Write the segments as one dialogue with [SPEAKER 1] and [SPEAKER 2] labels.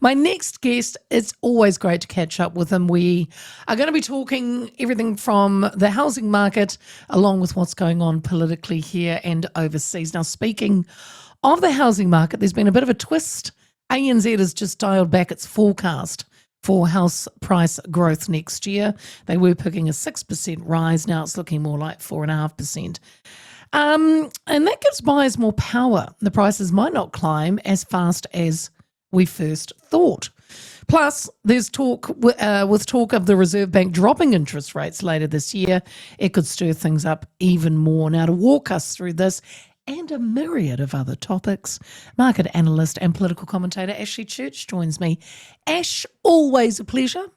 [SPEAKER 1] My next guest, it's always great to catch up with him. We are going to be talking everything from the housing market along with what's going on politically here and overseas. Now, speaking of the housing market, there's been a bit of a twist. ANZ has just dialed back its forecast for house price growth next year. They were picking a 6% rise. Now it's looking more like 4.5%. And that gives buyers more power. The prices might not climb as fast as we first thought. Plus, there's talk with talk of the Reserve Bank dropping interest rates later this year. It could stir things up even more. Now, to walk us through this and a myriad of other topics, market analyst and political commentator Ashley Church joins me. Ash, always a pleasure.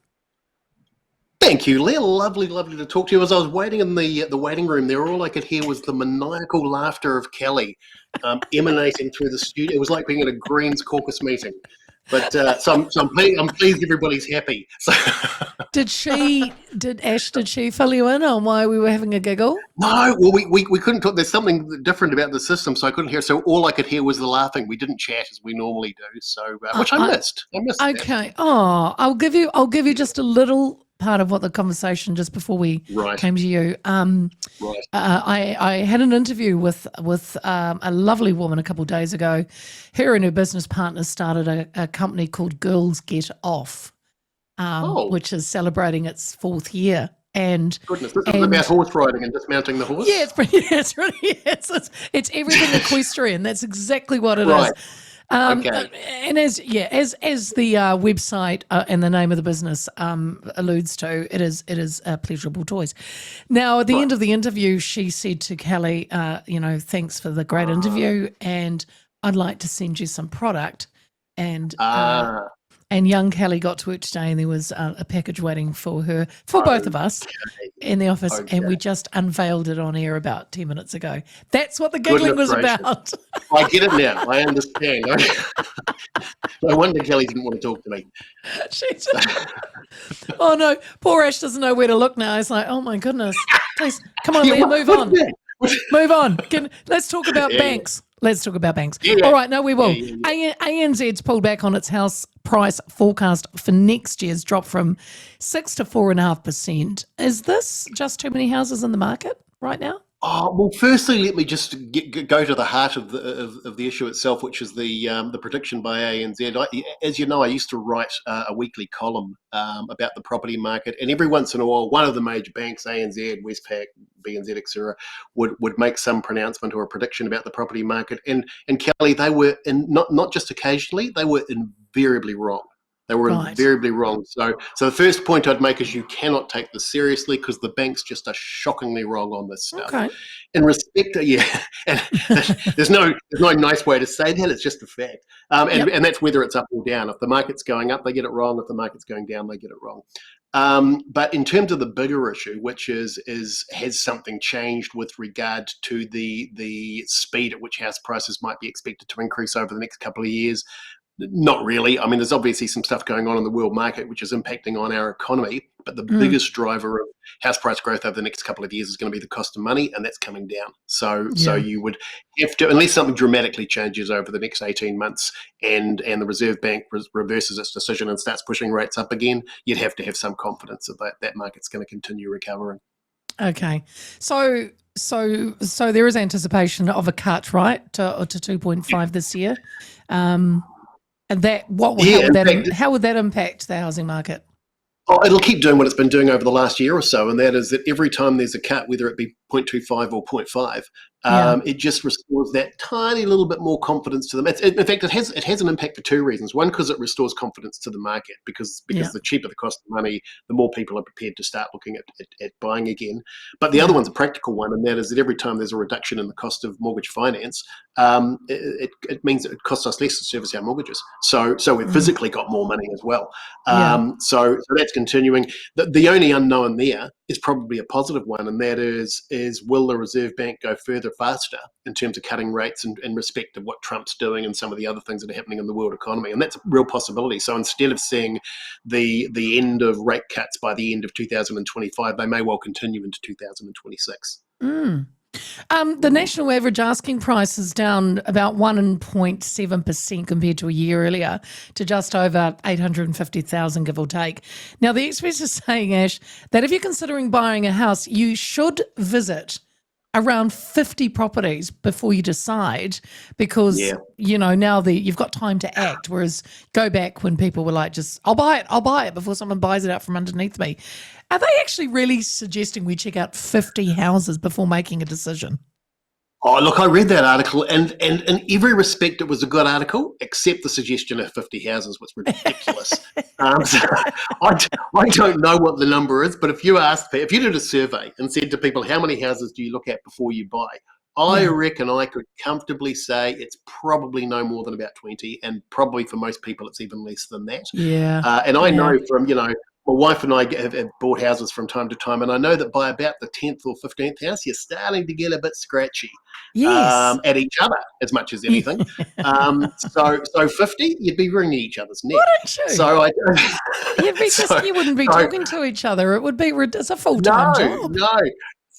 [SPEAKER 2] Thank you, Leah. Lovely to talk to you. As I was waiting in the waiting room there, all I could hear was the maniacal laughter of Kelly emanating through the studio. It was like being at a Greens caucus meeting. But so I'm pleased everybody's happy. So. Did
[SPEAKER 1] Ash fill you in on why we were having a giggle?
[SPEAKER 2] No, well, we couldn't talk. There's something different about the system, so I couldn't hear. So all I could hear was the laughing. We didn't chat as we normally do, so which I missed.
[SPEAKER 1] Okay. That. Oh, I'll give you just a little part of what the conversation just before we came to you. I had an interview with a lovely woman a couple of days ago. Her and her business partner started a company called Girls Get Off, which is celebrating its 4th year. And
[SPEAKER 2] goodness, this is about horse riding and dismounting the horse.
[SPEAKER 1] Yeah, it's everything equestrian. That's exactly what it is.
[SPEAKER 2] Okay.
[SPEAKER 1] And as the website and the name of the business alludes to, it is Pleasurable Toys. Now, at the end of the interview, she said to Kelly, thanks for the great interview, and I'd like to send you some product. And young Kelly got to work today, and there was a package waiting for her, for both of us in the office, and we just unveiled it on air about 10 minutes ago. That's what the giggling was about.
[SPEAKER 2] I get it now. I understand. No wonder Kelly didn't want to talk to me.
[SPEAKER 1] Oh, no. Poor Ash doesn't know where to look now. He's like, oh, my goodness. Please, come on, Leah, move on. Move on. Let's talk about banks. Let's talk about banks. Yeah. All right, no, we will. ANZ's pulled back on its house price forecast for next year's drop from 6 to 4.5%. Is this just too many houses in the market right now?
[SPEAKER 2] Oh, well, firstly, let me just go to the heart of the issue itself, which is the prediction by ANZ. As you know, I used to write a weekly column about the property market, and every once in a while, one of the major banks, ANZ, Westpac, BNZ, etc., would make some pronouncement or a prediction about the property market. And Kelly, they were not just occasionally, they were invariably wrong. They were invariably wrong. So the first point I'd make is you cannot take this seriously because the banks just are shockingly wrong on this stuff.
[SPEAKER 1] Okay.
[SPEAKER 2] In respect to, and there's no nice way to say that. It's just a fact. And that's whether it's up or down. If the market's going up, they get it wrong. If the market's going down, they get it wrong. But in terms of the bigger issue, which has something changed with regard to the speed at which house prices might be expected to increase over the next couple of years? Not really. I mean, there's obviously some stuff going on in the world market which is impacting on our economy, but the biggest driver of house price growth over the next couple of years is going to be the cost of money, and that's coming down. So you would have to, unless something dramatically changes over the next 18 months and the Reserve Bank reverses its decision and starts pushing rates up again, you'd have to have some confidence that market's going to continue recovering.
[SPEAKER 1] Okay. So there is anticipation of a cut, right, to 2.5 this year. And how would that impact the housing market?
[SPEAKER 2] Oh, it'll keep doing what it's been doing over the last year or so, and that is that every time there's a cut, whether it be 0.25 or 0.5, it just restores that tiny little bit more confidence to them. In fact, it has an impact for two reasons. One, because it restores confidence to the market, because the cheaper the cost of money, the more people are prepared to start looking at buying again. But the other one's a practical one, and that is that every time there's a reduction in the cost of mortgage finance, it means it costs us less to service our mortgages. So we've physically got more money as well. So that's continuing. The only unknown there is probably a positive one, and that is will the Reserve Bank go further faster in terms of cutting rates in respect of what Trump's doing and some of the other things that are happening in the world economy? And that's a real possibility. So instead of seeing the end of rate cuts by the end of 2025, they may well continue into 2026.
[SPEAKER 1] The national average asking price is down about 1.7% compared to a year earlier, to just over 850,000, give or take. Now, the experts are saying, Ash, that if you're considering buying a house, you should visit around 50 properties before you decide, because now you've got time to act, whereas go back when people were like, just I'll buy it before someone buys it out from underneath me. Are they actually really suggesting we check out 50 houses before making a decision?
[SPEAKER 2] Oh, look, I read that article, and in every respect, it was a good article, except the suggestion of 50 houses was ridiculous. So I don't know what the number is, but if you did a survey and said to people, how many houses do you look at before you buy? I reckon I could comfortably say it's probably no more than about 20, and probably for most people it's even less than that.
[SPEAKER 1] Yeah.
[SPEAKER 2] And I know from, my wife and I have bought houses from time to time, and I know that by about the 10th or 15th house, you're starting to get a bit scratchy at each other as much as anything. So 50, you'd be wringing each other's neck.
[SPEAKER 1] Wouldn't you?
[SPEAKER 2] So
[SPEAKER 1] you wouldn't be talking to each other. It would be it's a full-time job.
[SPEAKER 2] No.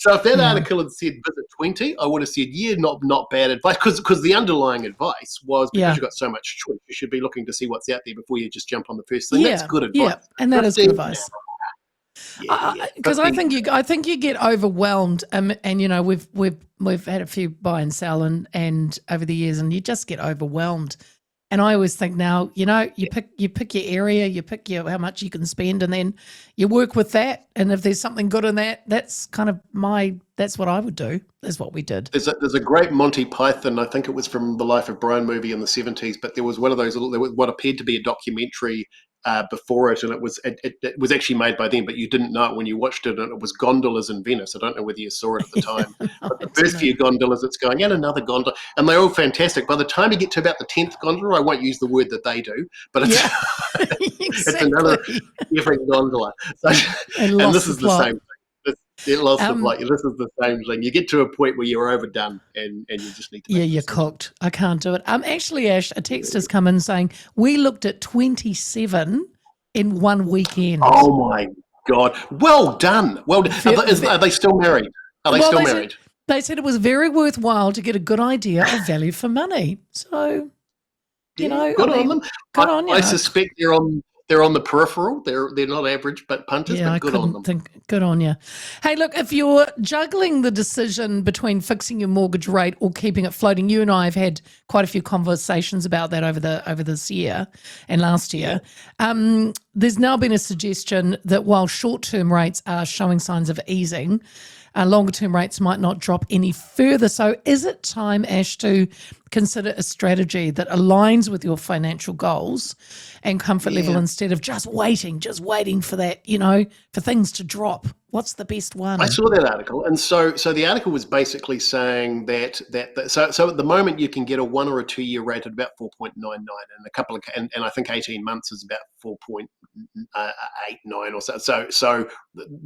[SPEAKER 2] So if that article had said visit 20, I would have said, not bad advice, because the underlying advice was, because you've got so much choice, you should be looking to see what's out there before you just jump on the first thing. That's good advice.
[SPEAKER 1] Yeah, and that is good advice. Because I think you get overwhelmed, and we've had a few buy and sell and over the years, and you just get overwhelmed. And I always think now, you pick your area, you pick how much you can spend, and then you work with that. And if there's something good in that, that's kind of that's what I would do. That's what we did.
[SPEAKER 2] There's a great Monty Python, I think it was from the Life of Brian movie in the 70s, but there was one of those, there was what appeared to be a documentary before it, and it was actually made by them, but you didn't know it when you watched it, and it was gondolas in Venice. I don't know whether you saw it at the time. But the first few gondolas, it's going, and another gondola, and they're all fantastic. By the time you get to about the 10th gondola, I won't use the word that they do, but it's, it's another different gondola. So, and this is the same thing. It lost the plot. This is the same thing. You get to a point where you're overdone, and you just need to make
[SPEAKER 1] you're cooked. I can't do it. Actually, Ash, a text has come in saying we looked at 27 in one weekend.
[SPEAKER 2] Oh my God! Well done. Well done. Are they still married? Are they still married?
[SPEAKER 1] They said it was very worthwhile to get a good idea of value for money. So, good
[SPEAKER 2] on them.
[SPEAKER 1] Good on you.
[SPEAKER 2] I suspect they're on the peripheral. They're not average, but punters. But good on them.
[SPEAKER 1] Good on you. Hey, look, if you're juggling the decision between fixing your mortgage rate or keeping it floating, you and I have had quite a few conversations about that over this year and last year. There's now been a suggestion that while short-term rates are showing signs of easing, longer-term rates might not drop any further. So is it time, Ash, to consider a strategy that aligns with your financial goals and comfort level instead of just waiting for that, for things to drop? What's the best one?
[SPEAKER 2] I saw that article, and so the article was basically saying that so at the moment you can get a 1 or a 2 year rate at about 4.99, and I think 18 months is about 4.89 or so. So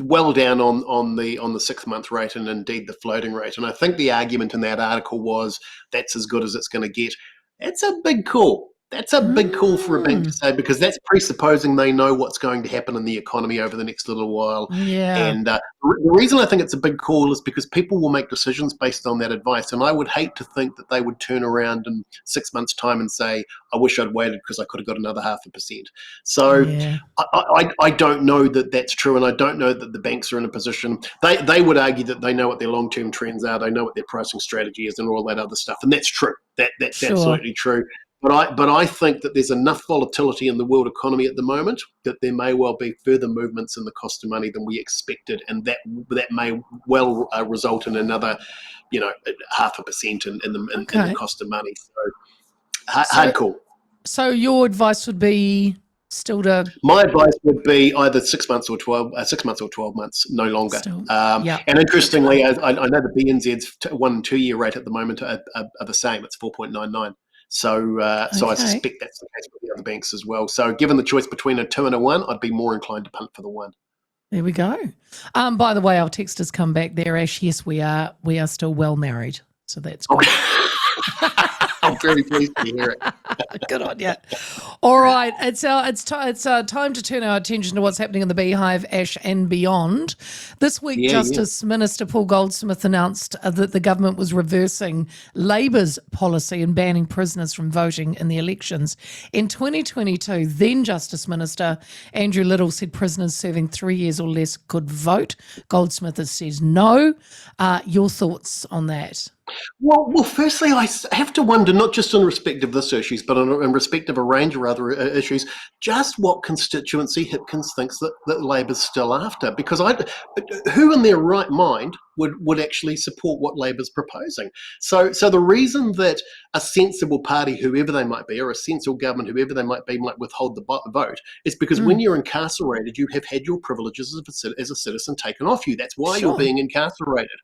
[SPEAKER 2] well down on the 6 month rate, and indeed the floating rate. And I think the argument in that article was that's as good as it's going to get. It's a big call. That's a big call for a bank to say, because that's presupposing they know what's going to happen in the economy over the next little while.
[SPEAKER 1] Yeah.
[SPEAKER 2] And the reason I think it's a big call is because people will make decisions based on that advice. And I would hate to think that they would turn around in 6 months' time and say, I wish I'd waited because I could have got another 0.5%. So I don't know that that's true. And I don't know that the banks are in a position. They would argue that they know what their long-term trends are. They know what their pricing strategy is and all that other stuff. And that's true. That's absolutely true. But I think that there's enough volatility in the world economy at the moment that there may well be further movements in the cost of money than we expected, and that may well result in another, 0.5% in the cost of money. So hard call. So
[SPEAKER 1] your advice would be still to?
[SPEAKER 2] My advice would be either 6 months or 12 months, no longer. And interestingly, I know the BNZ's 1 and 2 year rate at the moment are the same. It's 4.99. So I suspect that's the case with the other banks as well. So given the choice between a 2 and a 1, I'd be more inclined to punt for the 1.
[SPEAKER 1] There we go. By the way, our text has come back there, Ash. Yes, we are still well married. So that's good.
[SPEAKER 2] I'm very pleased to hear it.
[SPEAKER 1] Good on you. All right, it's time to turn our attention to what's happening in the Beehive, Ash, and beyond. This week,
[SPEAKER 2] Yeah, yeah.
[SPEAKER 1] Justice Minister Paul Goldsmith announced that the government was reversing Labor's policy in banning prisoners from voting in the elections. In 2022, then Justice Minister Andrew Little said prisoners serving 3 years or less could vote. Goldsmith has said no. Your thoughts on that?
[SPEAKER 2] Well, firstly, have to wonder, not just in respect of this issues, but in respect of a range of other issues, just what constituency Hipkins thinks that Labor's still after. Because who in their right mind would actually support what Labor's proposing? So the reason that a sensible party, whoever they might be, or a sensible government, whoever they might be, might withhold the vote is because when you're incarcerated, you have had your privileges as a citizen taken off you. That's why you're
[SPEAKER 1] Sure.
[SPEAKER 2] being incarcerated.